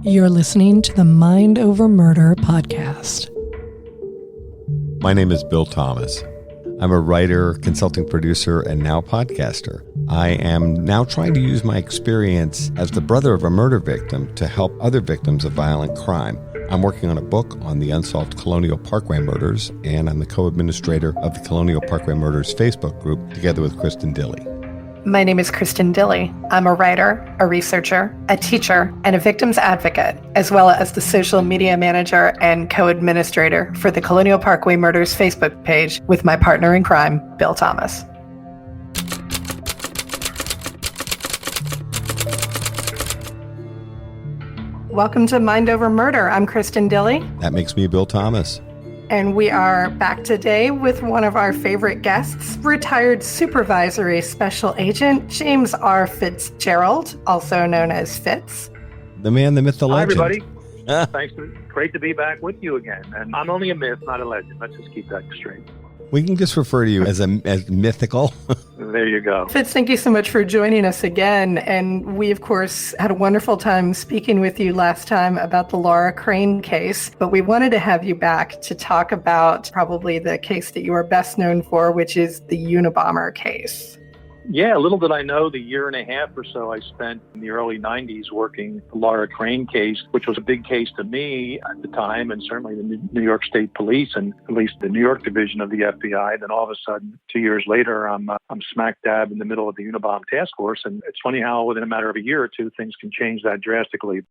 You're listening to the Mind Over Murder podcast. My name is Bill Thomas. I'm a writer, consulting producer, and now podcaster. I am now trying to use my experience as the brother of a murder victim to help other victims of violent crime. I'm working on a book on the unsolved Colonial Parkway Murders, and I'm the co-administrator of the Colonial Parkway Murders Facebook group together with Kristin Dilley. My name is Kristin Dilley. I'm a writer, a researcher, a teacher, and a victims advocate, as well as the social media manager and co-administrator for the Colonial Parkway Murders Facebook page with my partner in crime, Bill Thomas. Welcome to Mind Over Murder. I'm Kristin Dilley. That makes me Bill Thomas. And we are back today with one of our favorite guests, retired supervisory special agent James R. Fitzgerald, also known as Fitz. The man, the myth, the legend. Hi, everybody. Thanks. Great to be back with you again. And I'm only a myth, not a legend. Let's just keep that straight. We can just refer to you as mythical. There you go. Fitz, thank you so much for joining us again. And we, of course, had a wonderful time speaking with you last time about the Laura Crane case. But we wanted to have you back to talk about probably the case that you are best known for, which is the Unabomber case. Yeah, little did I know, the year and a half or so I spent in the early 90s working the Laura Crane case, which was a big case to me at the time, and certainly the New York State Police, and at least the New York division of the FBI. Then all of a sudden, 2 years later, I'm smack dab in the middle of the Unabomber task force. And it's funny how within a matter of a year or two, things can change that drastically.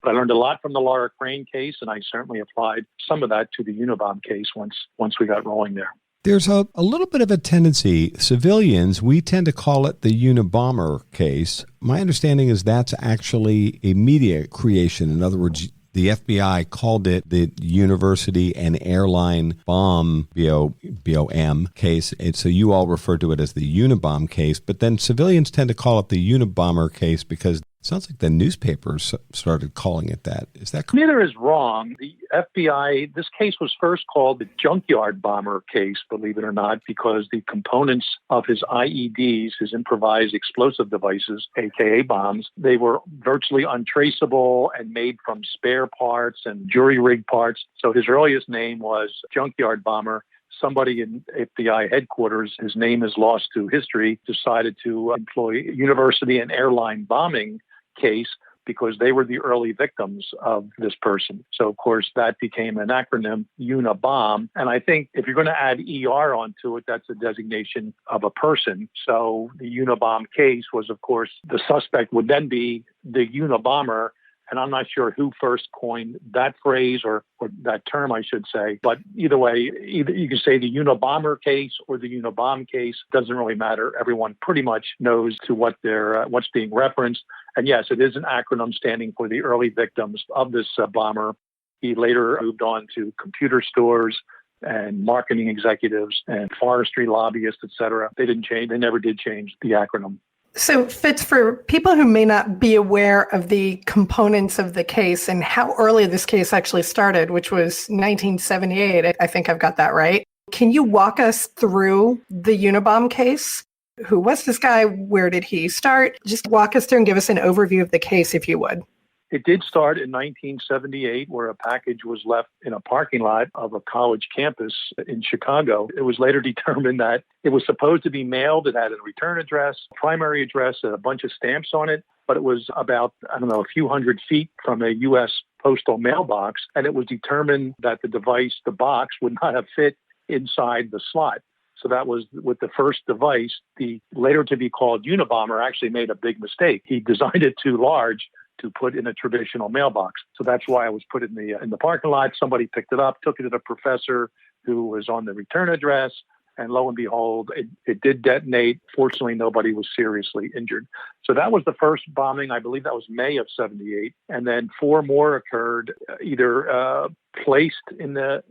But I learned a lot from the Laura Crane case, and I certainly applied some of that to the Unabomber case once we got rolling there. There's a little bit of a tendency, civilians, we tend to call it the Unabomber case. My understanding is that's actually a media creation. In other words, the FBI called it the University and Airline Bomb, BOM case. And so you all refer to it as the Unabomber case, but then civilians tend to call it the Unabomber case because it sounds like the newspapers started calling it that. Is that correct? Neither is wrong. The FBI, this case was first called the Junkyard Bomber case, believe it or not, because the components of his IEDs, his improvised explosive devices, aka bombs, they were virtually untraceable and made from spare parts and jury-rig parts. So his earliest name was Junkyard Bomber. Somebody in FBI headquarters, his name is lost to history, decided to employ university and airline bombing case because they were the early victims of this person. So, of course, that became an acronym, Unabomber. And I think if you're going to add ER onto it, that's a designation of a person. So the Unabomber case was, of course, the suspect would then be the Unabomber. And I'm not sure who first coined that phrase or that term, I should say. But either way, either you can say the Unabomber case or the Unabomber case. Doesn't really matter. Everyone pretty much knows to what they're what's being referenced. And yes, it is an acronym standing for the early victims of this bomber. He later moved on to computer stores and marketing executives and forestry lobbyists, et cetera. They didn't change. They never did change the acronym. So, Fitz, for people who may not be aware of the components of the case and how early this case actually started, which was 1978, I think I've got that right. Can you walk us through the Unabomber case? Who was this guy? Where did he start? Just walk us through and give us an overview of the case, if you would. It did start in 1978, where a package was left in a parking lot of a college campus in Chicago. It was later determined that it was supposed to be mailed. It had a return address, primary address, and a bunch of stamps on it. But it was about, a few hundred feet from a U.S. postal mailbox. And it was determined that the box, would not have fit inside the slot. So that was with the first device. The later to be called Unabomber actually made a big mistake. He designed it too large to put in a traditional mailbox. So that's why it was put in the parking lot. Somebody picked it up, took it to the professor who was on the return address, and lo and behold, it did detonate. Fortunately, nobody was seriously injured. So that was the first bombing. I believe that was May of 78. And then 4 more occurred, either placed in the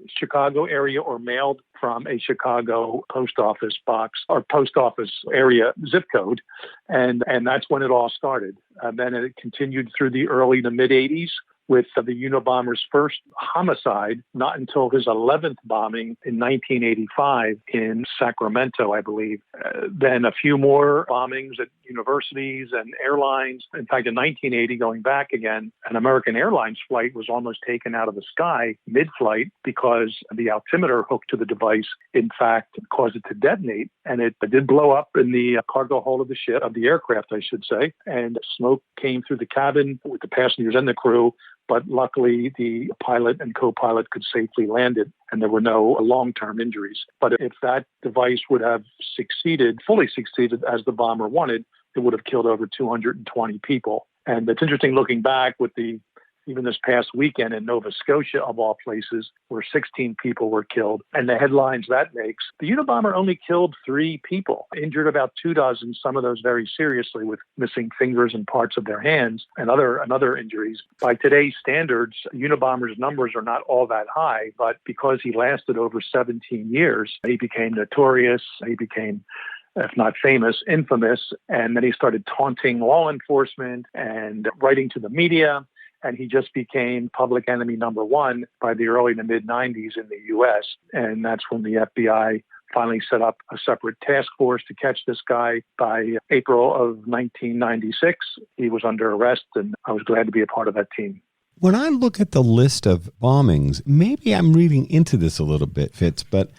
Chicago area or mailed from a Chicago post office box or post office area zip code. And that's when it all started. And then it continued through the early to mid 80s with the Unabomber's first homicide, not until his 11th bombing in 1985 in Sacramento, I believe. Then a few more bombings at universities and airlines. In fact, in 1980, going back again, an American Airlines flight was almost taken out of the sky mid-flight because the altimeter hooked to the device, in fact, caused it to detonate. And it did blow up in the cargo hold of the ship, of the aircraft, I should say. And smoke came through the cabin with the passengers and the crew. But luckily, the pilot and co-pilot could safely land it, and there were no long-term injuries. But if that device would have fully succeeded as the bomber wanted, it would have killed over 220 people. And it's interesting looking back with even this past weekend in Nova Scotia, of all places, where 16 people were killed. And the headlines that makes, the Unabomber only killed 3 people, injured about 24, some of those very seriously with missing fingers and parts of their hands and other injuries. By today's standards, Unabomber's numbers are not all that high, but because he lasted over 17 years, he became notorious. He became, if not famous, infamous. And then he started taunting law enforcement and writing to the media. And he just became public enemy number 1 by the early to mid-90s in the U.S. And that's when the FBI finally set up a separate task force to catch this guy. By April of 1996, he was under arrest, and I was glad to be a part of that team. When I look at the list of bombings, maybe I'm reading into this a little bit, Fitz, but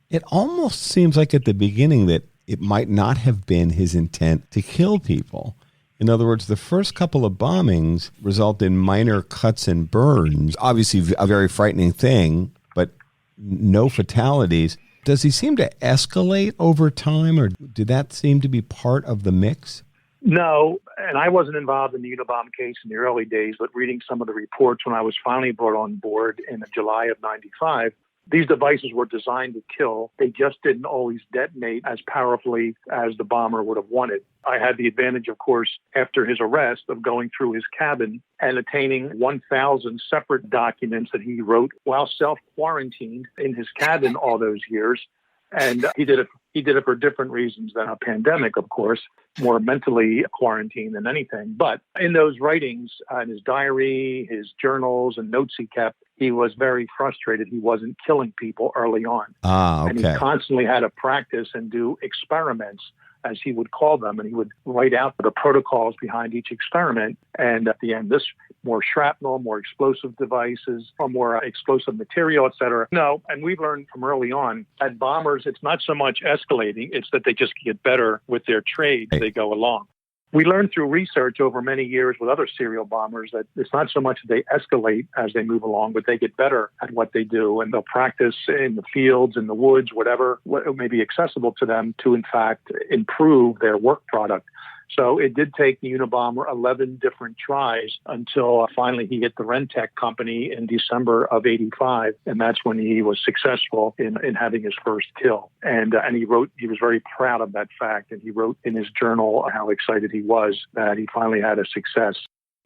it almost seems like at the beginning that it might not have been his intent to kill people. In other words, the first couple of bombings result in minor cuts and burns, obviously a very frightening thing, but no fatalities. Does he seem to escalate over time, or did that seem to be part of the mix? No, and I wasn't involved in the Unabomber case in the early days, but reading some of the reports when I was finally brought on board in July of 95, these devices were designed to kill. They just didn't always detonate as powerfully as the bomber would have wanted. I had the advantage, of course, after his arrest, of going through his cabin and attaining 1,000 separate documents that he wrote while self-quarantined in his cabin all those years. And he did it for different reasons than a pandemic, of course, more mentally quarantined than anything. But in those writings, in his diary, his journals and notes he kept, he was very frustrated he wasn't killing people early on. Okay. And he constantly had to practice and do experiments, as he would call them, and he would write out the protocols behind each experiment. And at the end, this more shrapnel, more explosive devices, or more explosive material, et cetera. No, and we've learned from early on that bombers, it's not so much escalating, it's that they just get better with their trade as they go along. We learned through research over many years with other serial bombers that it's not so much that they escalate as they move along, but they get better at what they do. And they'll practice in the fields, in the woods, whatever may be accessible to them to, in fact, improve their work product. So it did take the Unabomber 11 different tries until finally he hit the Rentec company in December of 85. And that's when he was successful in having his first kill. And he was very proud of that fact. And he wrote in his journal how excited he was that he finally had a success.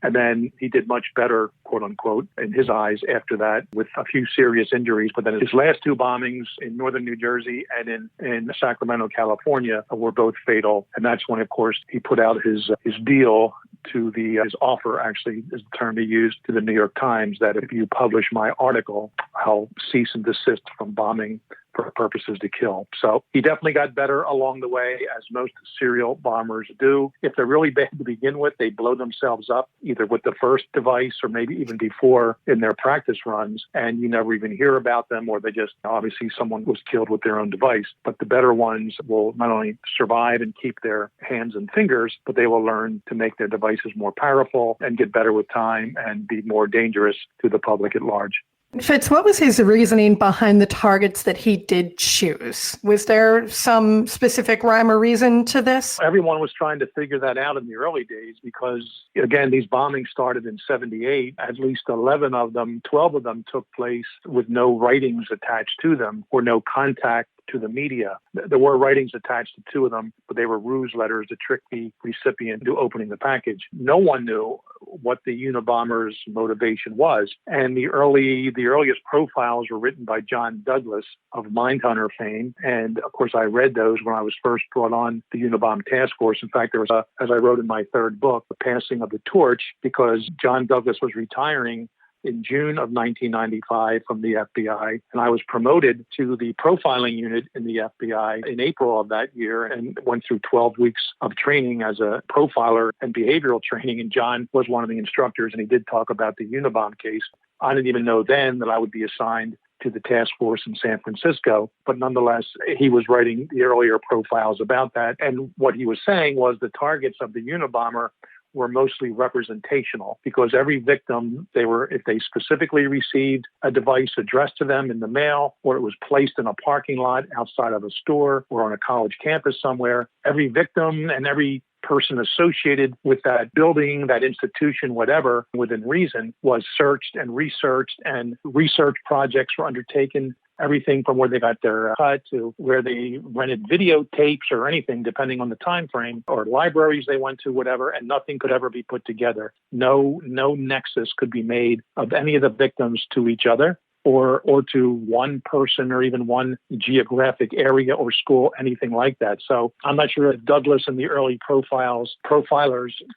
And then he did much better, quote unquote, in his eyes after that with a few serious injuries. But then his last 2 bombings in northern New Jersey and in Sacramento, California were both fatal. And that's when, of course, he put out his deal to his offer, actually, is the term he used, to the New York Times, that if you publish my article, I'll cease and desist from bombing for purposes to kill. So he definitely got better along the way, as most serial bombers do. If they're really bad to begin with, they blow themselves up, either with the first device or maybe even before in their practice runs, and you never even hear about them, or they just, obviously someone was killed with their own device. But the better ones will not only survive and keep their hands and fingers, but they will learn to make their devices more powerful and get better with time and be more dangerous to the public at large. Fitz, what was his reasoning behind the targets that he did choose? Was there some specific rhyme or reason to this? Everyone was trying to figure that out in the early days because, again, these bombings started in 78. At least 12 of them took place with no writings attached to them or no contact to the media. There were writings attached to 2 of them, but they were ruse letters to trick the recipient into opening the package. No one knew what the Unabomber's motivation was. And the earliest profiles were written by John Douglas of Mindhunter fame. And of course, I read those when I was first brought on the Unabomber task force. In fact, there was as I wrote in my 3rd book, The Passing of the Torch, because John Douglas was retiring in June of 1995 from the FBI, and I was promoted to the profiling unit in the FBI in April of that year and went through 12 weeks of training as a profiler and behavioral training, and John was one of the instructors, and he did talk about the Unabomber case. I didn't even know then that I would be assigned to the task force in San Francisco. But nonetheless, he was writing the earlier profiles about that. And what he was saying was the targets of the Unabomber were mostly representational because every victim, if they specifically received a device addressed to them in the mail, or it was placed in a parking lot outside of a store or on a college campus somewhere, every victim and every person associated with that building, that institution, whatever, within reason, was searched, and research projects were undertaken. Everything from where they got their cut to where they rented videotapes or anything, depending on the time frame, or libraries they went to, whatever, and nothing could ever be put together. No nexus could be made of any of the victims to each other or to one person or even one geographic area or school, anything like that. So I'm not sure if Douglas and the early profilers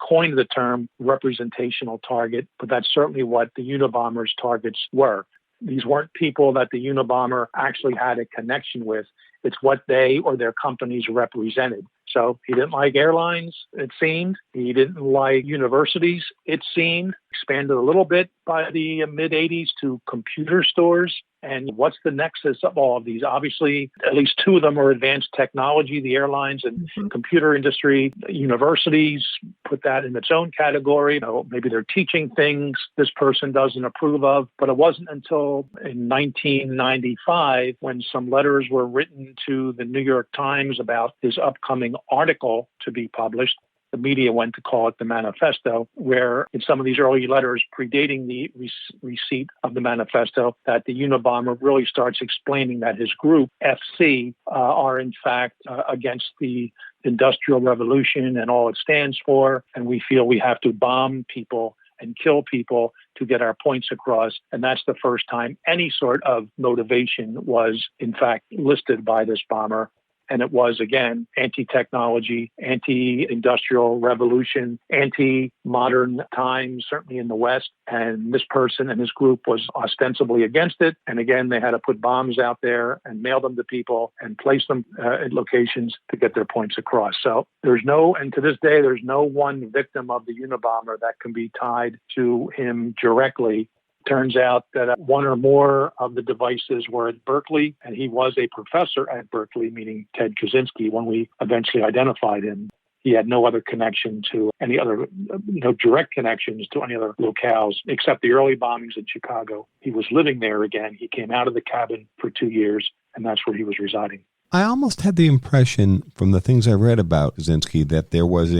coined the term representational target, but that's certainly what the Unabomber's targets were. These weren't people that the Unabomber actually had a connection with. It's what they or their companies represented. So he didn't like airlines, it seemed. He didn't like universities, it seemed. Expanded a little bit by the mid-'80s to computer stores. And what's the nexus of all of these? Obviously, at least two of them are advanced technology, the airlines and computer industry. Universities, put that in its own category. Maybe they're teaching things this person doesn't approve of. But it wasn't until in 1995 when some letters were written to the New York Times about his upcoming article to be published. The media went to call it the manifesto, where in some of these early letters predating the receipt of the manifesto, that the Unabomber really starts explaining that his group, FC, are in fact against the Industrial Revolution and all it stands for. And we feel we have to bomb people and kill people to get our points across. And that's the first time any sort of motivation was, in fact, listed by this bomber. And it was, again, anti-technology, anti-industrial revolution, anti-modern times, certainly in the West. And this person and his group was ostensibly against it. And again, they had to put bombs out there and mail them to people and place them at locations to get their points across. So and to this day, there's no one victim of the Unabomber that can be tied to him directly. Turns out that one or more of the devices were at Berkeley, and he was a professor at Berkeley, meaning Ted Kaczykinsi, when we eventually identified him. He had no other connection to no direct connections to any other locales, except the early bombings in Chicago. He was living there again. He came out of the cabin for 2 years, and that's where he was residing. I almost had the impression from the things I read about Kaczykinsi that there was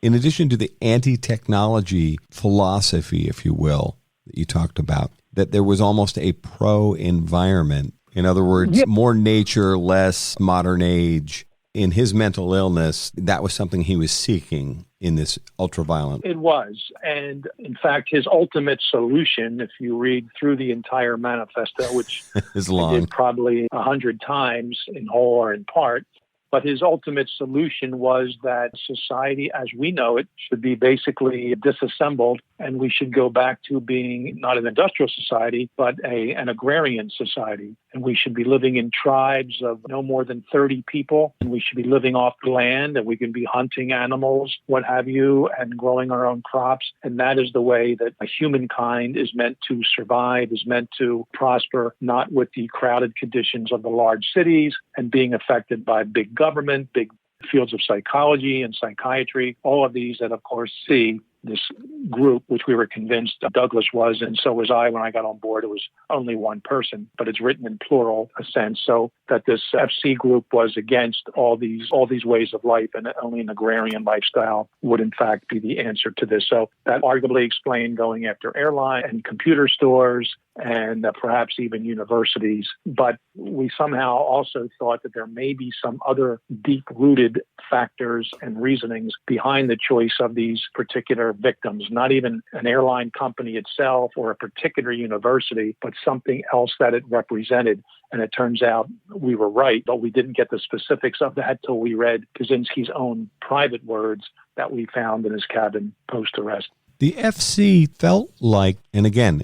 in addition to the anti-technology philosophy, if you will, that you talked about, that there was almost a pro-environment. In other words, more nature, less modern age. In his mental illness, that was something he was seeking in this ultraviolet. It was. And in fact, his ultimate solution, if you read through the entire manifesto, which is long, I did probably 100 times in whole or in part, but his ultimate solution was that society as we know it should be basically disassembled, and we should go back to being not an industrial society, but an agrarian society. And we should be living in tribes of no more than 30 people, and we should be living off the land, and we can be hunting animals, what have you, and growing our own crops. And that is the way that humankind is meant to survive, is meant to prosper, not with the crowded conditions of the large cities and being affected by big government, big fields of psychology and psychiatry, all of these that, of course, see this group, which we were convinced Douglas was, and so was I when I got on board. It was only one person, but it's written in plural a sense, so that this FC group was against all these ways of life, and only an agrarian lifestyle would in fact be the answer to this. So that arguably explained going after airline and computer stores and perhaps even universities. But we somehow also thought that there may be some other deep-rooted factors and reasonings behind the choice of these particular victims, not even an airline company itself or a particular university, but something else that it represented. And it turns out we were right, but we didn't get the specifics of that till we read Kaczynski's own private words that we found in his cabin post-arrest. The FC felt like, and again,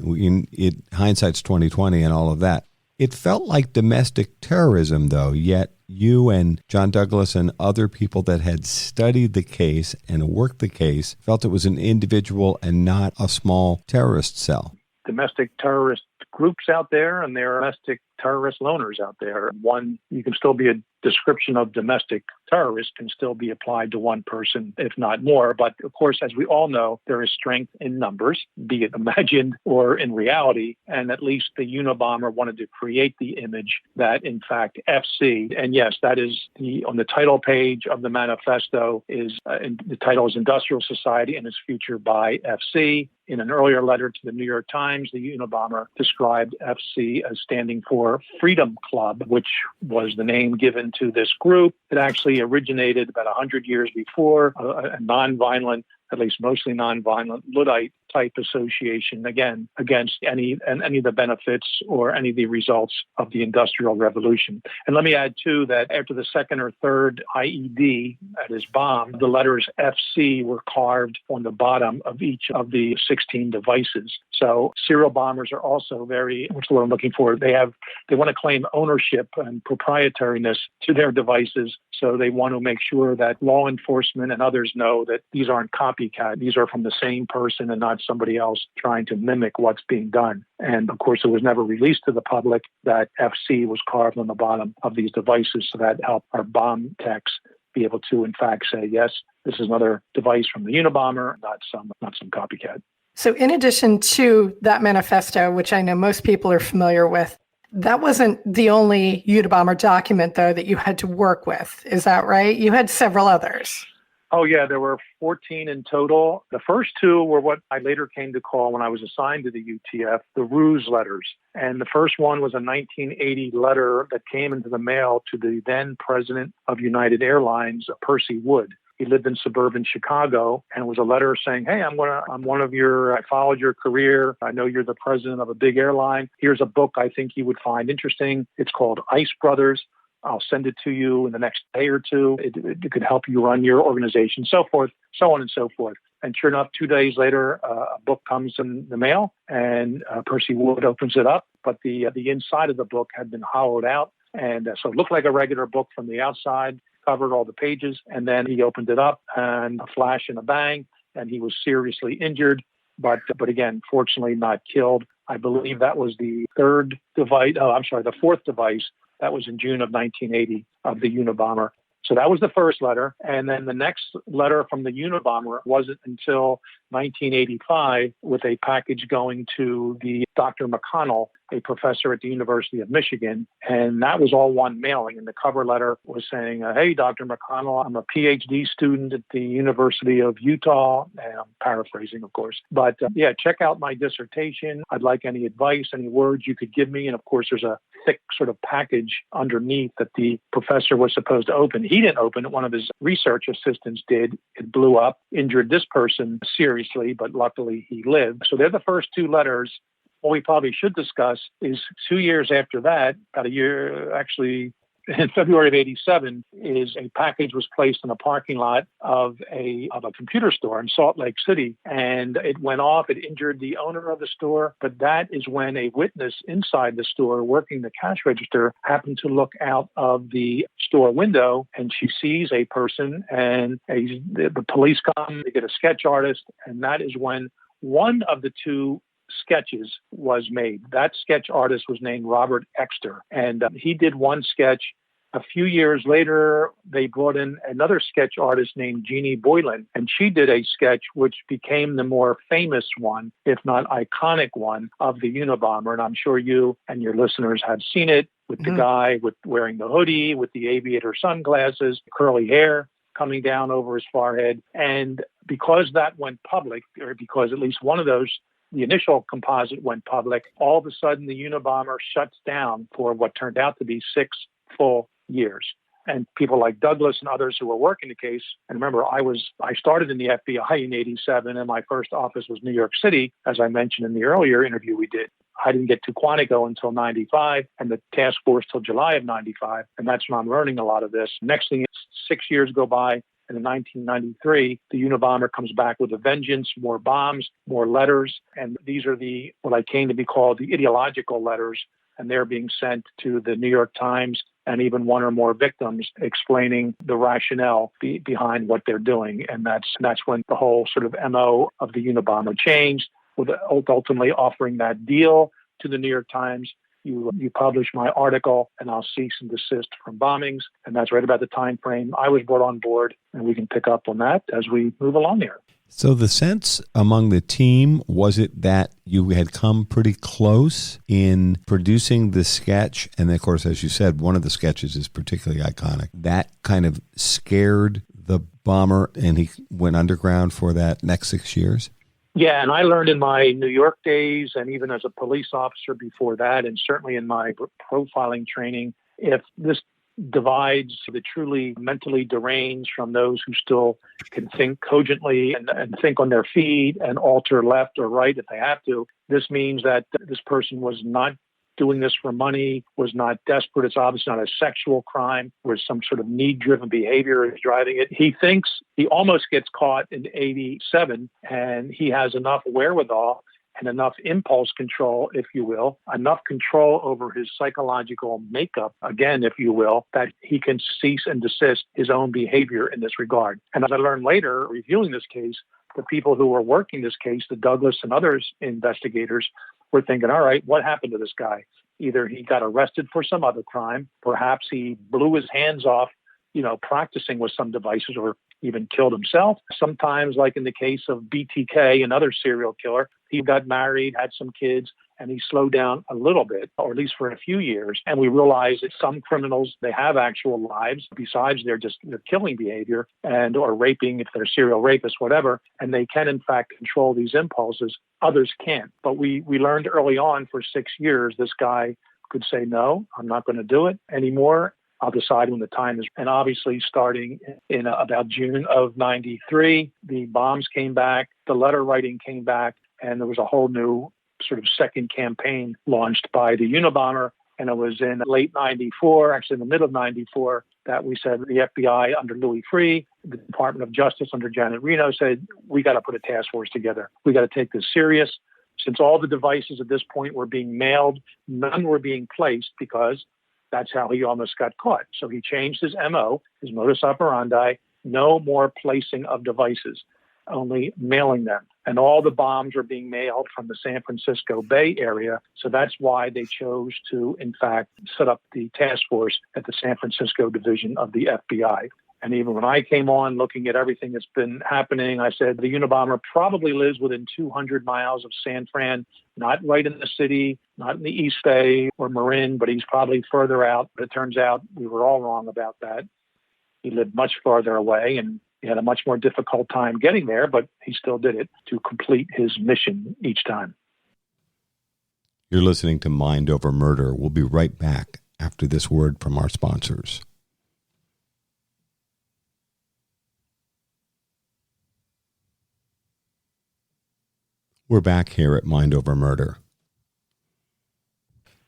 hindsight's 2020 and all of that, it felt like domestic terrorism, though, yet you and John Douglas and other people that had studied the case and worked the case felt it was an individual and not a small terrorist cell. Domestic terrorist groups out there, and there are domestic terrorist loners out there. You can still be a description of domestic terrorist can still be applied to one person, if not more. But of course, as we all know, there is strength in numbers, be it imagined or in reality. And at least the Unabomber wanted to create the image that, in fact, FC, and yes, that is on the title page of the manifesto, the title is Industrial Society and Its Future by FC. In an earlier letter to the New York Times, the Unabomber described FC as standing for Freedom Club, which was the name given to this group. It actually originated about 100 years before, a nonviolent, at least mostly nonviolent Luddite type association, again, against any of the benefits or any of the results of the Industrial Revolution. And let me add, too, that after the second or third IED, that is bomb, the letters FC were carved on the bottom of each of the 16 devices. So serial bombers are also what's the word I'm looking for? They want to claim ownership and proprietariness to their devices. So they want to make sure that law enforcement and others know that these aren't copycat. These are from the same person and not somebody else trying to mimic what's being done. And of course, it was never released to the public that FC was carved on the bottom of these devices, so that helped our bomb techs be able to, in fact, say, yes, this is another device from the Unabomber, not some copycat. So in addition to that manifesto, which I know most people are familiar with, that wasn't the only Unabomber document, though, that you had to work with. Is that right? You had several others. Oh, yeah, there were 14 in total. The first two were what I later came to call, when I was assigned to the UTF, the ruse letters. And the first one was a 1980 letter that came into the mail to the then president of United Airlines, Percy Wood. He lived in suburban Chicago, and it was a letter saying, hey, I followed your career. I know you're the president of a big airline. Here's a book I think you would find interesting. It's called Ice Brothers. I'll send it to you in the next day or two. It could help you run your organization, so forth, so on and so forth. And sure enough, 2 days later, a book comes in the mail, and Percy Wood opens it up. But the inside of the book had been hollowed out, and so it looked like a regular book from the outside, covered all the pages, and then he opened it up, and a flash and a bang, and he was seriously injured, but again, fortunately not killed. I believe that was the fourth device. That was in June of 1980 of the Unabomber. So that was the first letter. And then the next letter from the Unabomber wasn't until 1985 with a package going to the Dr. McConnell, a professor at the University of Michigan. And that was all one mailing. And the cover letter was saying, hey, Dr. McConnell, I'm a PhD student at the University of Utah. And I'm paraphrasing, of course. But check out my dissertation. I'd like any advice, any words you could give me. And of course, there's a thick sort of package underneath that the professor was supposed to open. He didn't open it. One of his research assistants did. It blew up, injured this person seriously, but luckily he lived. So they're the first two letters. What we probably should discuss is 2 years after that, about a year, actually, in February of 87, is a package was placed in a parking lot of a computer store in Salt Lake City. And it went off. It injured the owner of the store. But that is when a witness inside the store working the cash register happened to look out of the store window, and she sees a person, and the police come, they get a sketch artist. And that is when one of the two sketches was made. That sketch artist was named Robert Exter, and he did one sketch. A few years later, they brought in another sketch artist named Jeannie Boylan, and she did a sketch which became the more famous one, if not iconic one, of the Unabomber. And I'm sure you and your listeners have seen it, with the guy wearing the hoodie, with the aviator sunglasses, curly hair coming down over his forehead. And because that went public, or because at least one of those, the initial composite went public, all of a sudden the Unabomber shuts down for what turned out to be 6 full years. And people like Douglas and others who were working the case, and remember, I started in the FBI in 87, and my first office was New York City, as I mentioned in the earlier interview we did. I didn't get to Quantico until 95, and the task force till July of 95, and that's when I'm learning a lot of this. Next thing is 6 years go by, And in 1993, the Unabomber comes back with a vengeance, more bombs, more letters. And these are what I came to be called the ideological letters. And they're being sent to the New York Times and even one or more victims explaining the rationale behind what they're doing. And that's when the whole sort of MO of the Unabomber changed, with ultimately offering that deal to the New York Times. You publish my article and I'll cease and desist from bombings. And that's right about the time frame I was brought on board. And we can pick up on that as we move along here. So the sense among the team, was it that you had come pretty close in producing the sketch? And of course, as you said, one of the sketches is particularly iconic. That kind of scared the bomber and he went underground for that next 6 years? Yeah, and I learned in my New York days and even as a police officer before that, and certainly in my profiling training, if this divides the truly mentally deranged from those who still can think cogently and think on their feet and alter left or right if they have to. This means that this person was not doing this for money, was not desperate. It's obviously not a sexual crime where some sort of need-driven behavior is driving it. He thinks he almost gets caught in 87, and he has enough wherewithal and enough impulse control, if you will, enough control over his psychological makeup, again, if you will, that he can cease and desist his own behavior in this regard. And as I learned later, reviewing this case, the people who were working this case, the Douglas and others investigators, were thinking, all right, what happened to this guy? Either he got arrested for some other crime, perhaps he blew his hands off, practicing with some devices, or even killed himself. Sometimes, like in the case of BTK, another serial killer, he got married, had some kids, and he slowed down a little bit, or at least for a few years. And we realized that some criminals, they have actual lives besides their killing behavior and or raping if they're serial rapists, whatever. And they can, in fact, control these impulses. Others can't. But we learned early on for 6 years, this guy could say, no, I'm not going to do it anymore. I'll decide when the time is. And obviously, starting in about June of 93, the bombs came back, the letter writing came back, and there was a whole new sort of second campaign launched by the Unabomber. And it was in late 94, actually in the middle of 94, that we said the FBI under Louis Freeh, the Department of Justice under Janet Reno said, we got to put a task force together. We got to take this serious. Since all the devices at this point were being mailed, none were being placed because that's how he almost got caught. So he changed his MO, his modus operandi, no more placing of devices, only mailing them. And all the bombs were being mailed from the San Francisco Bay Area. So that's why they chose to, in fact, set up the task force at the San Francisco division of the FBI. And even when I came on looking at everything that's been happening, I said the Unabomber probably lives within 200 miles of San Fran, not right in the city, not in the East Bay or Marin, but he's probably further out. But it turns out we were all wrong about that. He lived much farther away, and he had a much more difficult time getting there, but he still did it to complete his mission each time. You're listening to Mind Over Murder. We'll be right back after this word from our sponsors. We're back here at Mind Over Murder.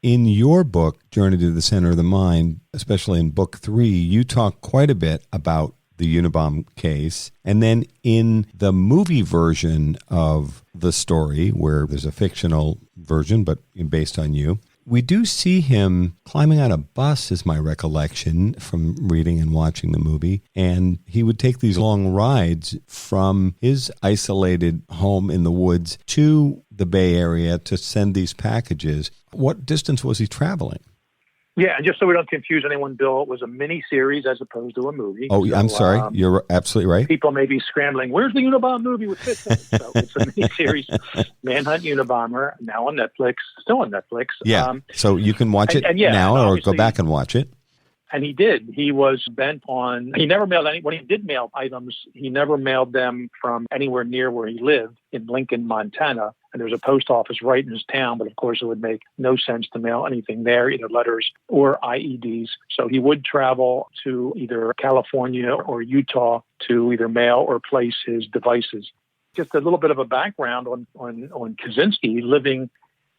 In your book, Journey to the Center of the Mind, especially in book 3, you talk quite a bit about the Unabomber case. And then in the movie version of the story, where there's a fictional version, but based on you, we do see him climbing on a bus, is my recollection from reading and watching the movie. And he would take these long rides from his isolated home in the woods to the Bay Area to send these packages. What distance was he traveling? Yeah, and just so we don't confuse anyone, Bill, it was a mini-series as opposed to a movie. Oh, so, I'm sorry. You're absolutely right. People may be scrambling, where's the Unabomber movie with Fitz in it? So it's a mini-series, Manhunt Unabomber, now on Netflix, still on Netflix. Yeah, so you can watch it now or go back and watch it. And he did. He was bent on, he never mailed any, when he did mail items, he never mailed them from anywhere near where he lived in Lincoln, Montana. And there was a post office right in his town, but of course it would make no sense to mail anything there, either letters or IEDs. So he would travel to either California or Utah to either mail or place his devices. Just a little bit of a background on Kaczykinsi.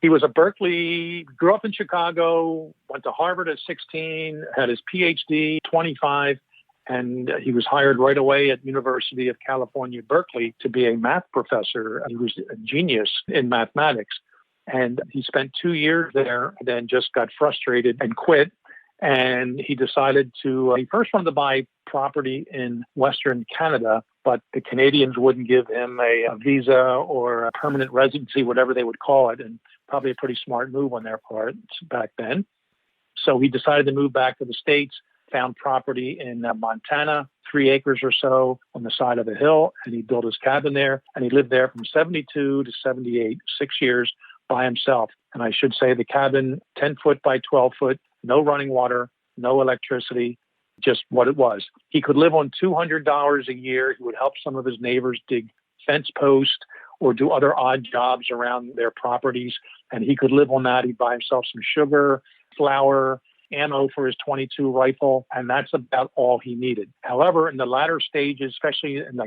He was a Berkeley, grew up in Chicago, went to Harvard at 16, had his PhD, 25, And he was hired right away at University of California, Berkeley, to be a math professor. He was a genius in mathematics. And he spent 2 years there, then just got frustrated and quit. And he decided he first wanted to buy property in Western Canada, but the Canadians wouldn't give him a visa or a permanent residency, whatever they would call it, and probably a pretty smart move on their part back then. So he decided to move back to the States, found property in Montana, 3 acres or so on the side of a hill, and he built his cabin there, and he lived there from 72 to 78, 6 years by himself. And I should say the cabin, 10 foot by 12 foot, no running water, no electricity, just what it was. He could live on $200 a year. He would help some of his neighbors dig fence posts or do other odd jobs around their properties. And he could live on that. He'd buy himself some sugar, flour, ammo for his .22 rifle, and that's about all he needed. However, in the latter stages, especially in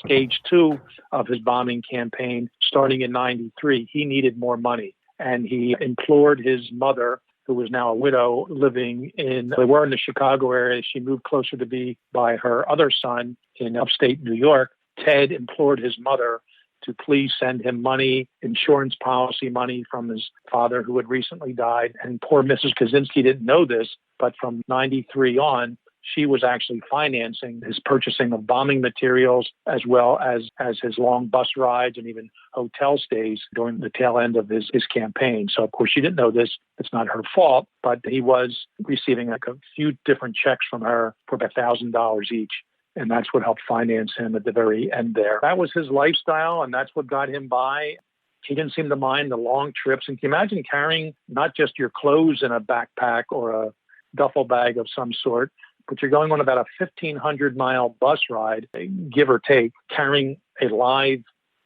stage 2 of his bombing campaign, starting in 93, he needed more money. And he implored his mother, who was now a widow, they were in the Chicago area. She moved closer to be by her other son in upstate New York. Ted implored his mother to please send him money, insurance policy money from his father who had recently died. And poor Mrs. Kaczykinsi didn't know this, but from 93 on, she was actually financing his purchasing of bombing materials as well as his long bus rides and even hotel stays during the tail end of his campaign. So, of course, she didn't know this. It's not her fault, but he was receiving a few different checks from her for about $1,000 each. And that's what helped finance him at the very end there. That was his lifestyle, and that's what got him by. He didn't seem to mind the long trips. And can you imagine carrying not just your clothes in a backpack or a duffel bag of some sort, but you're going on about a 1,500-mile bus ride, give or take, carrying a live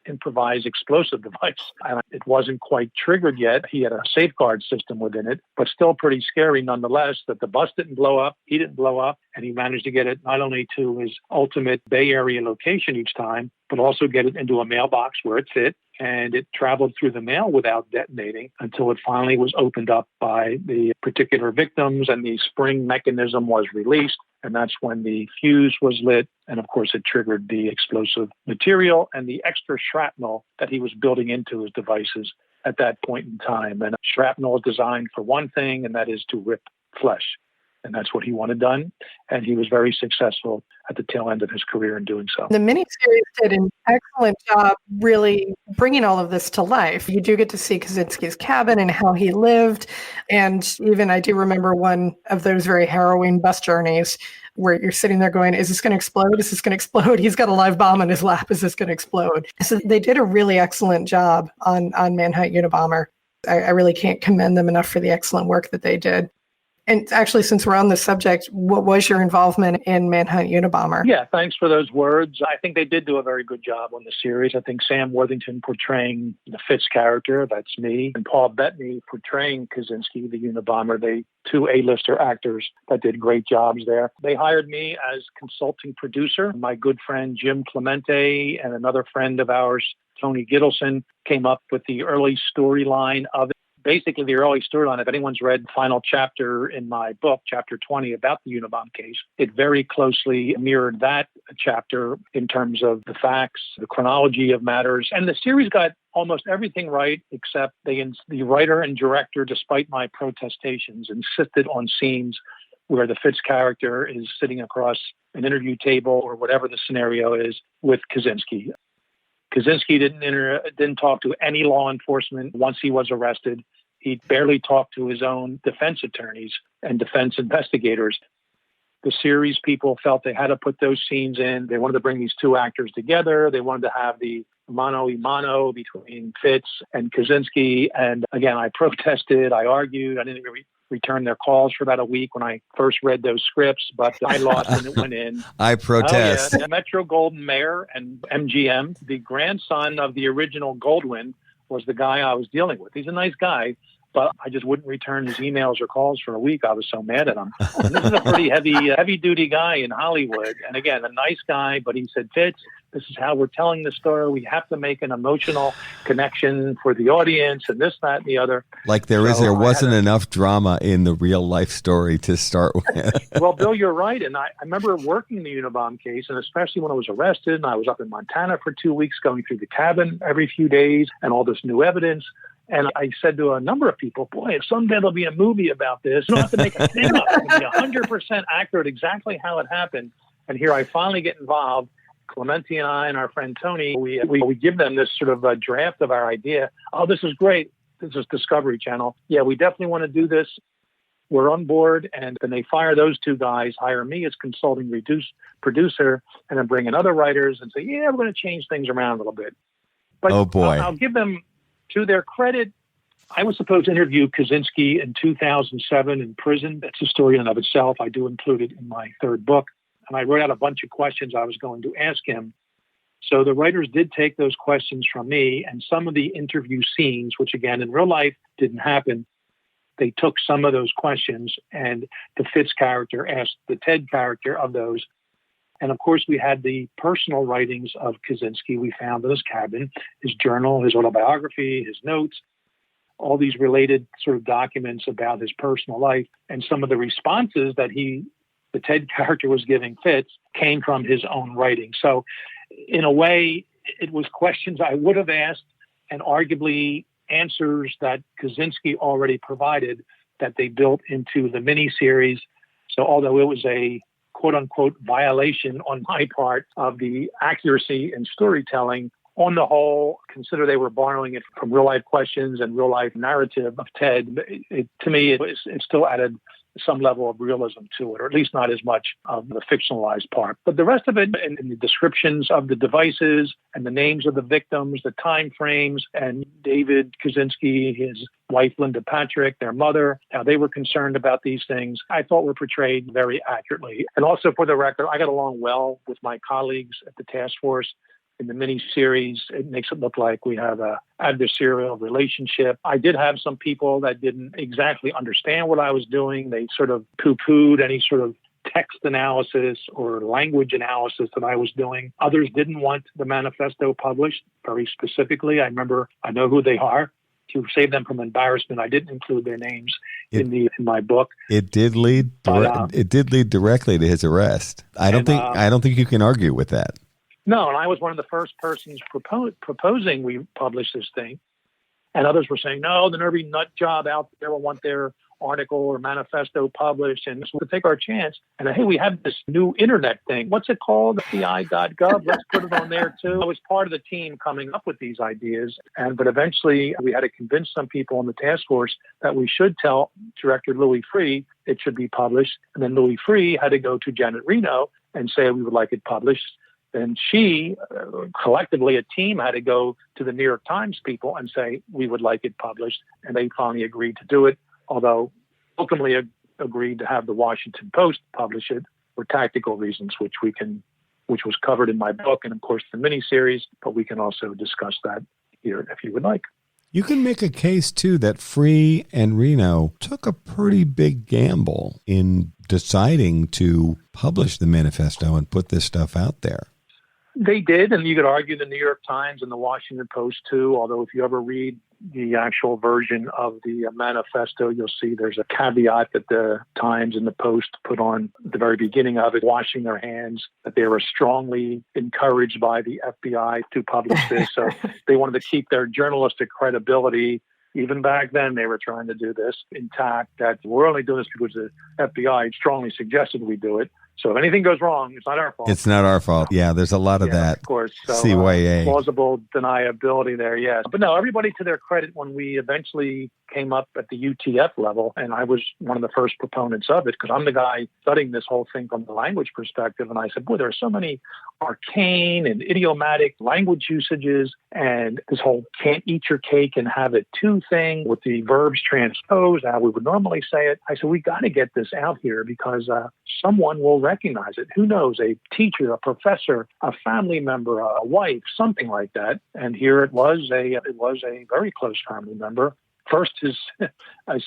improvised explosive device. And it wasn't quite triggered yet. He had a safeguard system within it, but still pretty scary nonetheless that the bus didn't blow up, he didn't blow up, and he managed to get it not only to his ultimate Bay Area location each time, but also get it into a mailbox where it fit. And it traveled through the mail without detonating until it finally was opened up by the particular victims and the spring mechanism was released. And that's when the fuse was lit. And of course, it triggered the explosive material and the extra shrapnel that he was building into his devices at that point in time. And shrapnel is designed for one thing, and that is to rip flesh. And that's what he wanted done. And he was very successful at the tail end of his career in doing so. The miniseries did an excellent job really bringing all of this to life. You do get to see Kaczynski's cabin and how he lived. And even I do remember one of those very harrowing bus journeys where you're sitting there going, is this going to explode? Is this going to explode? He's got a live bomb in his lap. Is this going to explode? So they did a really excellent job on Manhunt Unabomber. I really can't commend them enough for the excellent work that they did. And actually, since we're on this subject, what was your involvement in Manhunt Unabomber? Yeah, thanks for those words. I think they did do a very good job on the series. I think Sam Worthington portraying the Fitz character, that's me, and Paul Bettany portraying Kaczynski, the Unabomber, they 2 A-lister actors that did great jobs there. They hired me as consulting producer. My good friend Jim Clemente and another friend of ours, Tony Gittleson, came up with the early storyline of it. Basically, the early storyline, if anyone's read the final chapter in my book, chapter 20, about the Unabomber case, it very closely mirrored that chapter in terms of the facts, the chronology of matters. And the series got almost everything right, except the writer and director, despite my protestations, insisted on scenes where the Fitz character is sitting across an interview table or whatever the scenario is with Kaczynski. Kaczynski didn't talk to any law enforcement once he was arrested. He barely talked to his own defense attorneys and defense investigators. The series people felt they had to put those scenes in. They wanted to bring these 2 actors together. They wanted to have the mano a mano between Fitz and Kaczynski. And again, I protested. I argued. I didn't even return their calls for about a week when I first read those scripts, but I lost and it went in. I protest. Oh, yeah. Metro Goldwyn Mayer and MGM, the grandson of the original Goldwyn, was the guy I was dealing with. He's a nice guy, but I just wouldn't return his emails or calls for a week. I was so mad at him. And this is a pretty heavy-duty guy in Hollywood. And again, a nice guy, but he said, Fitz, This is how we're telling the story. We have to make an emotional connection for the audience and this, that, and the other. Like there wasn't enough drama in the real life story to start with. Well, Bill, you're right. And I remember working the Unabomber case, and especially when I was arrested and I was up in Montana for 2 weeks going through the cabin every few days and all this new evidence. And I said to a number of people, boy, if someday there'll be a movie about this, you don't have to make a thing up. It'll be 100% accurate exactly how it happened. And here I finally get involved. Clemente and I and our friend Tony, we give them this sort of a draft of our idea. Oh, this is great. This is Discovery Channel. Yeah, we definitely want to do this. We're on board. And then they fire those two guys, hire me as consulting producer, and then bring in other writers and say, yeah, we're going to change things around a little bit. But oh, boy. I'll give them, to their credit, I was supposed to interview Kaczykinsi in 2007 in prison. That's a story in and of itself. I do include it in my third book. And I wrote out a bunch of questions I was going to ask him. So the writers did take those questions from me, and some of the interview scenes, which again in real life didn't happen, they took some of those questions, and the Fitz character asked the Ted character of those. And of course, we had the personal writings of Kaczykinsi we found in his cabin, his journal, his autobiography, his notes, all these related sort of documents about his personal life. And some of the responses that the Ted character was giving Fitz came from his own writing. So in a way, it was questions I would have asked and arguably answers that Kaczykinsi already provided that they built into the miniseries. So although it was a quote unquote violation on my part of the accuracy in storytelling, on the whole, consider they were borrowing it from real life questions and real life narrative of Ted. To me, it still added some level of realism to it, or at least not as much of the fictionalized part. But the rest of it, and the descriptions of the devices and the names of the victims, the time frames, and David Kaczykinsi, his wife Linda Patrick, their mother, how they were concerned about these things, I thought were portrayed very accurately. And also for the record, I got along well with my colleagues at the task force. In the mini-series, it makes it look like we have an adversarial relationship. I did have some people that didn't exactly understand what I was doing. They sort of poo-pooed any sort of text analysis or language analysis that I was doing. Others didn't want the manifesto published very specifically. I know who they are. To save them from embarrassment, I didn't include their names in my book. It did lead directly to his arrest. I don't think you can argue with that. No, and I was one of the first persons proposing we publish this thing. And others were saying, no, then every nut job out there will want their article or manifesto published, and so we'll take our chance. And hey, we have this new internet thing. What's it called? FBI.gov. Let's put it on there too. I was part of the team coming up with these ideas. But eventually we had to convince some people on the task force that we should tell director Louis Freeh it should be published. And then Louis Freeh had to go to Janet Reno and say we would like it published. And she, collectively, a team had to go to the New York Times people and say, we would like it published. And they finally agreed to do it, although ultimately agreed to have the Washington Post publish it for tactical reasons, which was covered in my book and, of course, the miniseries. But we can also discuss that here if you would like. You can make a case, too, that Freeh and Reno took a pretty big gamble in deciding to publish the manifesto and put this stuff out there. They did, and you could argue the New York Times and the Washington Post, too, although if you ever read the actual version of the manifesto, you'll see there's a caveat that the Times and the Post put on at the very beginning of it, washing their hands, that they were strongly encouraged by the FBI to publish this. So they wanted to keep their journalistic credibility. Even back then, they were trying to do this intact, that we're only doing this because the FBI strongly suggested we do it. So if anything goes wrong, it's not our fault. It's not our fault. Yeah, there's a lot of that. Of course. So, CYA. Plausible deniability there, yes. But no, everybody to their credit, when we eventually came up at the UTF level, and I was one of the first proponents of it, because I'm the guy studying this whole thing from the language perspective, and I said, boy, there are so many arcane and idiomatic language usages, and this whole can't eat your cake and have it too thing with the verbs transposed, how we would normally say it. I said, we got to get this out here because someone will recognize it. Who knows? A teacher, a professor, a family member, a wife, something like that. And here it was a very close family member. First, his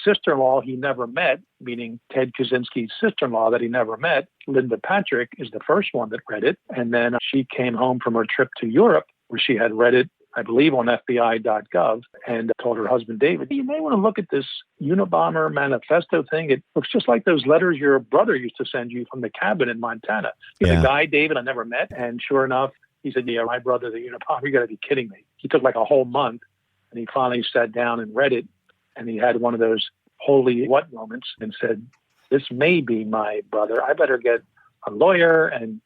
sister-in-law he never met, meaning Ted Kaczynski's sister-in-law that he never met, Linda Patrick, is the first one that read it. And then she came home from her trip to Europe where she had read it, I believe, on FBI.gov and told her husband, David, you may want to look at this Unabomber manifesto thing. It looks just like those letters your brother used to send you from the cabin in Montana. He's a guy, David, I never met. And sure enough, he said, yeah, my brother, the Unabomber, you got to be kidding me. He took like a whole month. And he finally sat down and read it, and he had one of those holy what moments and said, this may be my brother. I better get a lawyer. And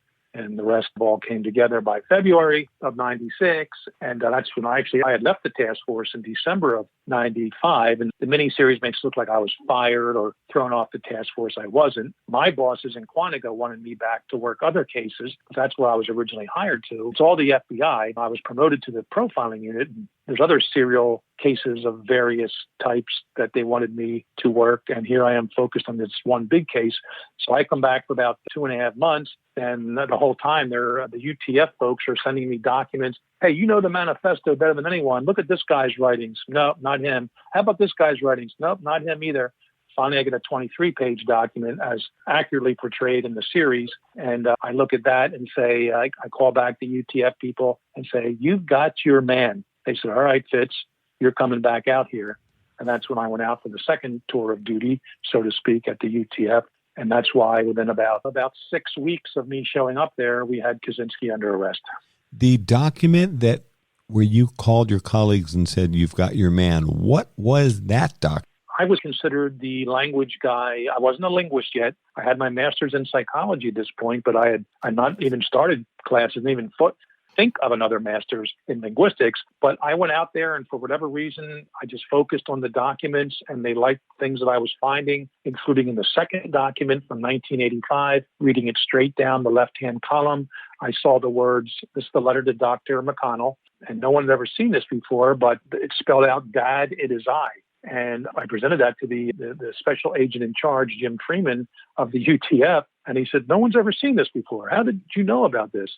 the rest all came together by February of 96. And that's when I had left the task force in December of 95. And the miniseries makes it look like I was fired or thrown off the task force. I wasn't. My bosses in Quantico wanted me back to work other cases. That's where I was originally hired to. It's all the FBI. I was promoted to the profiling unit. And there's other serial cases of various types that they wanted me to work. And here I am focused on this one big case. So I come back for about 2.5 months. And the whole time, the UTF folks are sending me documents. Hey, you know the manifesto better than anyone. Look at this guy's writings. No, not him. How about this guy's writings? Nope, not him either. Finally, I get a 23-page document as accurately portrayed in the series. And I look at that and say, I call back the UTF people and say, you've got your man. They said, all right, Fitz, you're coming back out here. And that's when I went out for the second tour of duty, so to speak, at the UTF. And that's why within about 6 weeks of me showing up there, we had Kaczynski under arrest. The document where you called your colleagues and said, you've got your man, what was that document? I was considered the language guy. I wasn't a linguist yet. I had my master's in psychology at this point, but I had not even started classes, didn't even think of another master's in linguistics. But I went out there, and for whatever reason, I just focused on the documents, and they liked things that I was finding, including in the second document from 1985, reading it straight down the left-hand column. I saw the words, this is the letter to Dr. McConnell, and no one had ever seen this before, but it spelled out, Dad, it is I. And I presented that to the special agent in charge, Jim Freeman of the UTF, and he said, no one's ever seen this before. How did you know about this?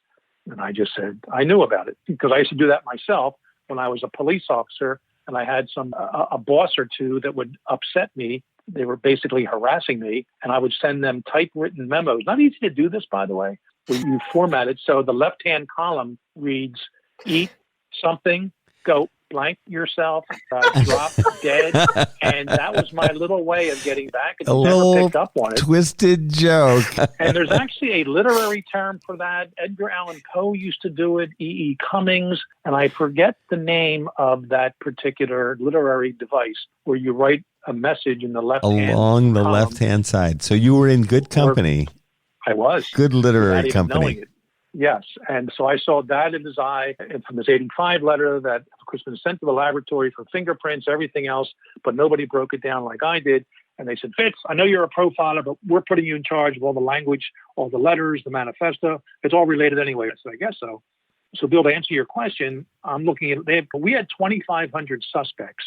And I just said, I knew about it because I used to do that myself when I was a police officer, and I had a boss or two that would upset me. They were basically harassing me, and I would send them typewritten memos. Not easy to do this, by the way, where you format it. So the left-hand column reads, eat something, go blank yourself, drop dead. And that was my little way of getting back. And a little picked up on it. Twisted joke. And there's actually a literary term for that. Edgar Allan Poe used to do it, E.E. Cummings. And I forget the name of that particular literary device where you write a message in the left-hand along the left-hand side. So you were in good company. I was. Good literary company. Yes. And so I saw that in his eye from this 85 letter that, of course, been sent to the laboratory for fingerprints, everything else, but nobody broke it down like I did. And they said, Fitz, I know you're a profiler, but we're putting you in charge of all the language, all the letters, the manifesto. It's all related anyway. So I guess so. So, Bill, to answer your question, I'm looking at, we had 2,500 suspects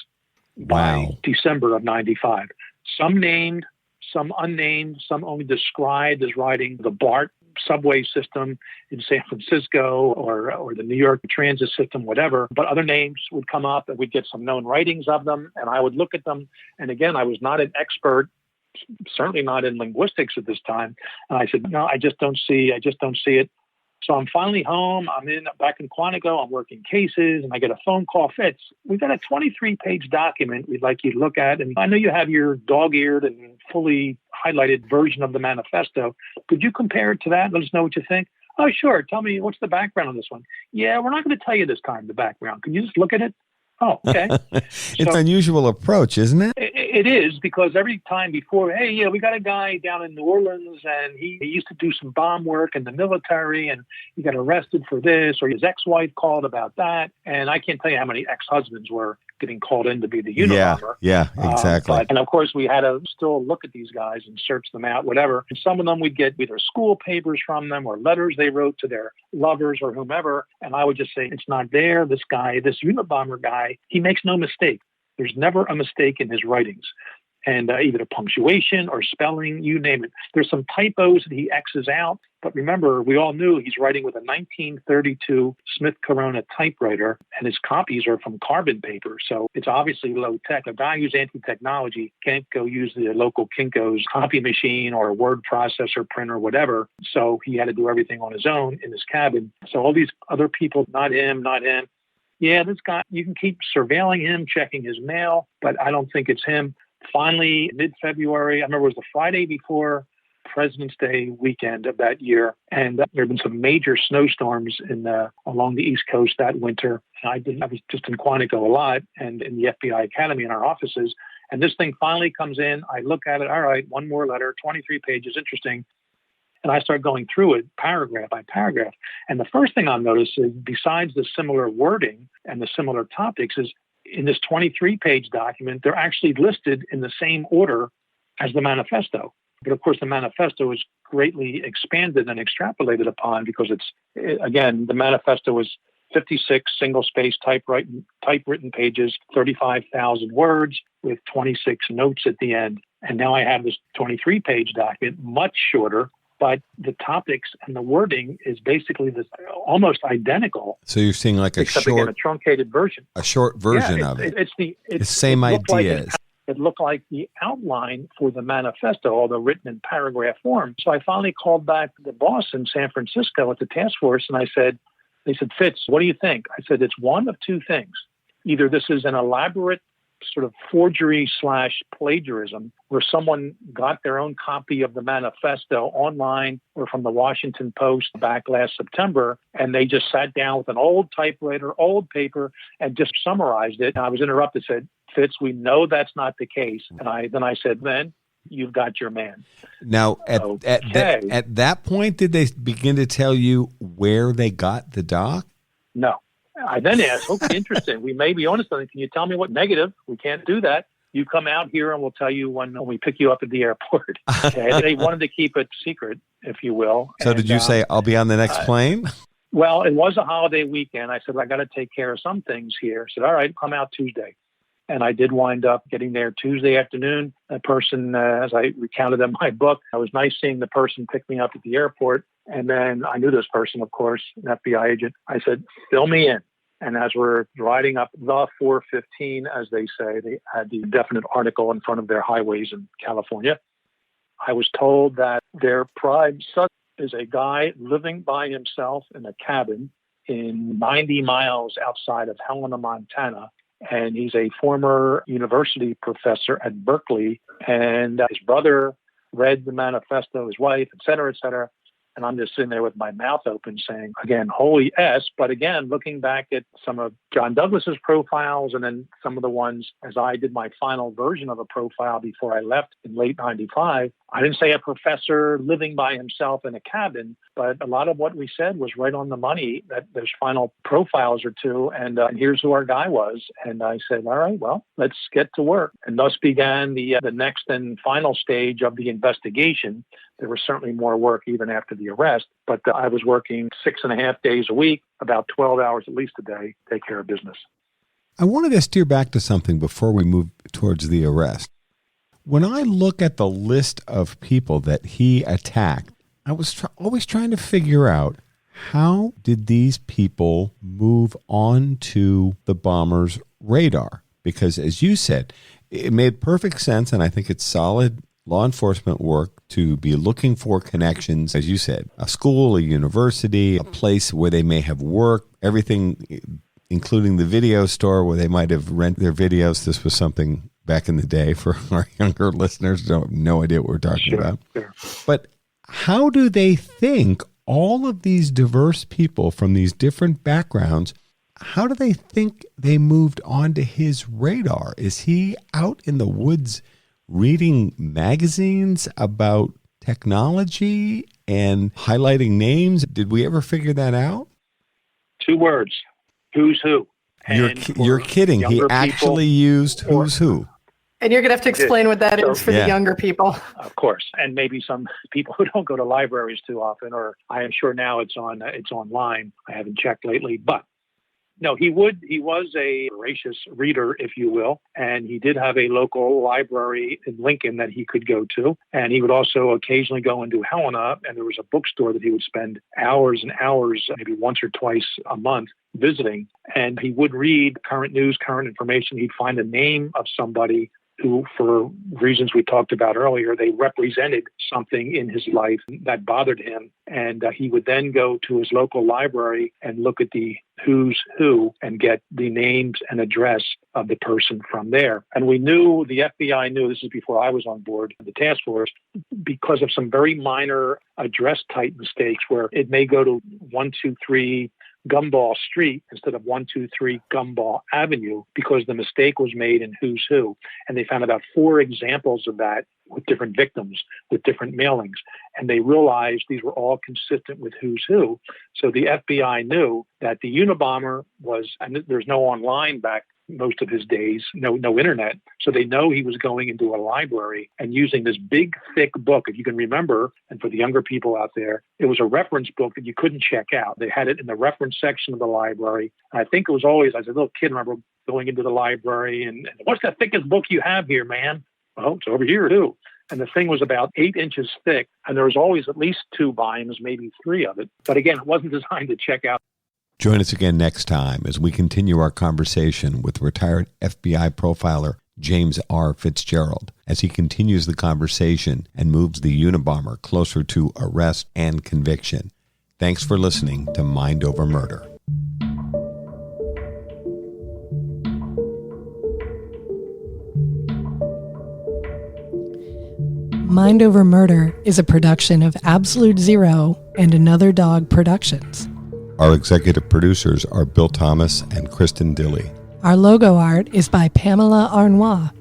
by December of 95. Some named, some unnamed, some only described as riding the BART subway system in San Francisco or the New York transit system, whatever. But other names would come up and we'd get some known writings of them. And I would look at them. And again, I was not an expert, certainly not in linguistics at this time. And I said, no, I just don't see it. So I'm finally home. I'm back in Quantico. I'm working cases, and I get a phone call. Fitz, we've got a 23-page document we'd like you to look at. And I know you have your dog-eared and fully highlighted version of the manifesto. Could you compare it to that? Let us know what you think. Oh, sure. Tell me, what's the background on this one? Yeah, we're not going to tell you this time the background. Can you just look at it? Oh, okay. It's an unusual approach, isn't it? It is, because every time before, hey, yeah, we got a guy down in New Orleans and he used to do some bomb work in the military and he got arrested for this, or his ex-wife called about that. And I can't tell you how many ex-husbands were getting called in to be the Unabomber. Yeah, exactly. And of course, we had to still look at these guys and search them out, whatever. And some of them we'd get either school papers from them or letters they wrote to their lovers or whomever. And I would just say, it's not there. This guy, this Unabomber guy, he makes no mistake. There's never a mistake in his writings. and either punctuation or spelling, you name it. There's some typos that he X's out. But remember, we all knew he's writing with a 1932 Smith Corona typewriter, and his copies are from carbon paper. So it's obviously low tech. A guy who's anti-technology can't go use the local Kinko's copy machine or a word processor, printer, whatever. So he had to do everything on his own in his cabin. So all these other people, not him. Yeah, this guy, you can keep surveilling him, checking his mail, but I don't think it's him. Finally, mid-February, I remember it was the Friday before President's Day weekend of that year, and there had been some major snowstorms along the East Coast that winter. I was just in Quantico a lot and in the FBI Academy in our offices, and this thing finally comes in. I look at it, all right, one more letter, 23 pages, interesting. And I start going through it paragraph by paragraph. And the first thing I'll notice is, besides the similar wording and the similar topics, is in this 23-page document, they're actually listed in the same order as the manifesto. But of course, the manifesto is greatly expanded and extrapolated upon because again, the manifesto was 56 single-space typewritten pages, 35,000 words with 26 notes at the end. And now I have this 23-page document, much shorter, but the topics and the wording is basically almost identical. So you're seeing like a truncated version. A short version of it. It's the same ideas. It looked like the outline for the manifesto, although written in paragraph form. So I finally called back the boss in San Francisco at the task force, and they said, Fitz, what do you think? I said, it's one of two things. Either this is an elaborate sort of forgery/plagiarism where someone got their own copy of the manifesto online or from the Washington Post back last September, and they just sat down with an old typewriter, old paper, and just summarized it. And I was interrupted, said, Fitz, we know that's not the case. And then I said, then you've got your man. Now, at that point, did they begin to tell you where they got the doc? No. I then asked, okay, interesting. We may be onto something. Can you tell me what negative? We can't do that. You come out here and we'll tell you when we pick you up at the airport. Okay? They wanted to keep it secret, if you will. So did you say, I'll be on the next plane? Well, it was a holiday weekend. I said, I got to take care of some things here. I said, all right, come out Tuesday. And I did wind up getting there Tuesday afternoon. A person, as I recounted in my book, it was nice seeing the person pick me up at the airport. And then I knew this person, of course, an FBI agent. I said, fill me in. And as we're riding up the 415, as they say, they had the definite article in front of their highways in California. I was told that their prime suspect is a guy living by himself in a cabin in 90 miles outside of Helena, Montana. And he's a former university professor at Berkeley. And his brother read the manifesto, his wife, et cetera, et cetera. And I'm just sitting there with my mouth open saying, again, holy S. But again, looking back at some of John Douglas's profiles and then some of the ones as I did my final version of a profile before I left in late 95, I didn't say a professor living by himself in a cabin, but a lot of what we said was right on the money, that those final profiles or two. And here's who our guy was. And I said, all right, well, let's get to work. And thus began the next and final stage of the investigation. There was certainly more work even after the arrest, but I was working 6.5 days a week, about 12 hours at least a day, to take care of business. I wanted to steer back to something before we move towards the arrest. When I look at the list of people that he attacked, I was always trying to figure out, how did these people move on to the bomber's radar? Because as you said, it made perfect sense, and I think it's solid law enforcement work to be looking for connections, as you said, a school, a university, a place where they may have worked, everything, including the video store where they might have rented their videos. This was something back in the day for our younger listeners who have no idea what we're talking about. Sure. But how do they think all of these diverse people from these different backgrounds, how do they think they moved onto his radar? Is he out in the woods reading magazines about technology and highlighting names? Did we ever figure that out? 2 words, who's who. You're kidding. He actually used who's who. And you're going to have to explain what that is for the younger people. Of course. And maybe some people who don't go to libraries too often, or I am sure now it's online. I haven't checked lately, but No, he was a voracious reader, if you will, and he did have a local library in Lincoln that he could go to. And he would also occasionally go into Helena, and there was a bookstore that he would spend hours and hours, maybe once or twice a month, visiting. And he would read current news, current information. He'd find a name of somebody who, for reasons we talked about earlier, they represented something in his life that bothered him. And he would then go to his local library and look at the who's who and get the names and address of the person from there. And we knew, the FBI knew, this is before I was on board the task force, because of some very minor address type mistakes where it may go to 123 Gumball Street instead of 123 Gumball Avenue, because the mistake was made in who's who. And they found about 4 examples of that with different victims, with different mailings. And they realized these were all consistent with who's who. So the FBI knew that the Unabomber was, and there's no online back most of his days, no internet. So they know he was going into a library and using this big, thick book. If you can remember, and for the younger people out there, it was a reference book that you couldn't check out. They had it in the reference section of the library. And I think it was always, as a little kid, I remember going into the library and what's the thickest book you have here, man? Well, it's over here too. And the thing was about 8 inches thick, and there was always at least 2 volumes, maybe 3 of it. But again, it wasn't designed to check out. Join us again next time as we continue our conversation with retired FBI profiler James R. Fitzgerald as he continues the conversation and moves the Unabomber closer to arrest and conviction. Thanks for listening to Mind Over Murder. Mind Over Murder is a production of Absolute Zero and Another Dog Productions. Our executive producers are Bill Thomas and Kristin Dilley. Our logo art is by Pamela Arnois.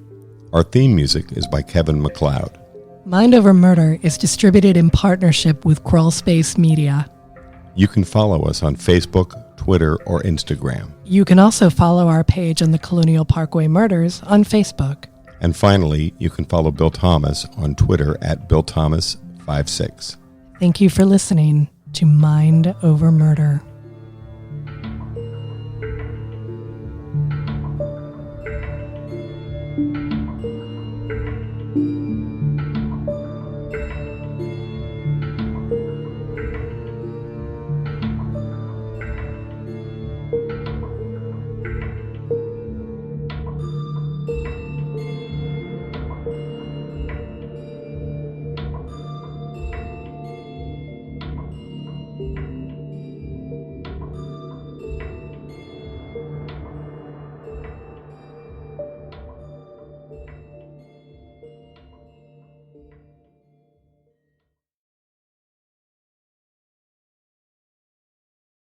Our theme music is by Kevin MacLeod. Mind Over Murder is distributed in partnership with Crawlspace Media. You can follow us on Facebook, Twitter, or Instagram. You can also follow our page on the Colonial Parkway Murders on Facebook. And finally, you can follow Bill Thomas on Twitter at BillThomas56. Thank you for listening to Mind Over Murder.